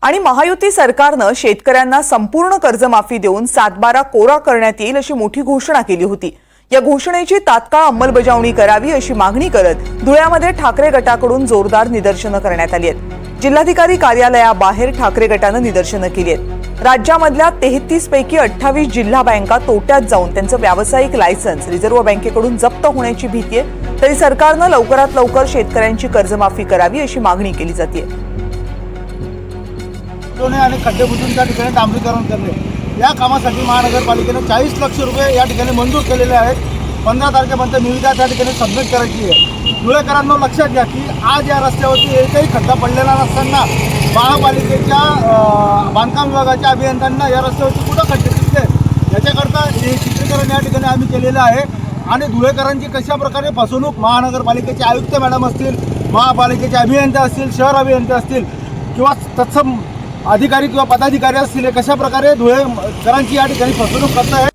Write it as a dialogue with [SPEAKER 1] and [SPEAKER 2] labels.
[SPEAKER 1] आणि महायुती सरकारनं शेतकऱ्यांना संपूर्ण कर्जमाफी देऊन 7/12 कोरा करण्यात येईल अशी मोठी घोषणा केली होती। या घोषणेची तात्काळ अंमलबजावणी करावी अशी मागणी करत धुळ्यामध्ये ठाकरे गटाकडून जोरदार निदर्शनं करण्यात आली आहेत। जिल्हाधिकारी कार्यालयाबाहेर ठाकरे गटानं निदर्शनं केली आहेत। राज्यामधल्या 33 पैकी 28 जिल्हा बँका तोट्यात जाऊन त्यांचं व्यावसायिक लायसन्स रिझर्व्ह बँकेकडून जप्त होण्याची भीती आहे, तरी सरकारनं लवकरात लवकर शेतकऱ्यांची कर्जमाफी करावी अशी मागणी केली जाते।
[SPEAKER 2] आणि खड्डे बुजून त्या ठिकाणी डांबरीकरण करणे या कामासाठी महानगरपालिकेने 40 लाख रुपये या ठिकाणी मंजूर केलेले आहेत। 15 तारखेपर्यंत निविदा त्या ठिकाणी सबमिट करायची आहे। धुळेकरांनो लक्षात घ्या की आज या रस्त्यावरती एकही खड्डा पडलेला नसताना महापालिकेच्या बांधकाम विभागाच्या अभियंत्यांना या रस्त्यावरती कुठं खड्डे दिसले याच्याकरता हे चित्रीकरण या ठिकाणी आम्ही केलेलं आहे। आणि धुळेकरांची कशा प्रकारे फसवणूक महानगरपालिकेचे आयुक्त मॅडम असतील, महापालिकेचे अभियंते असतील, शहर अभियंते असतील किंवा तत्सम अधिकारी किंवा पदाधिकारी असतील, कशा प्रकारे धुळेकरांची या ठिकाणी फसवणूक करत आहे।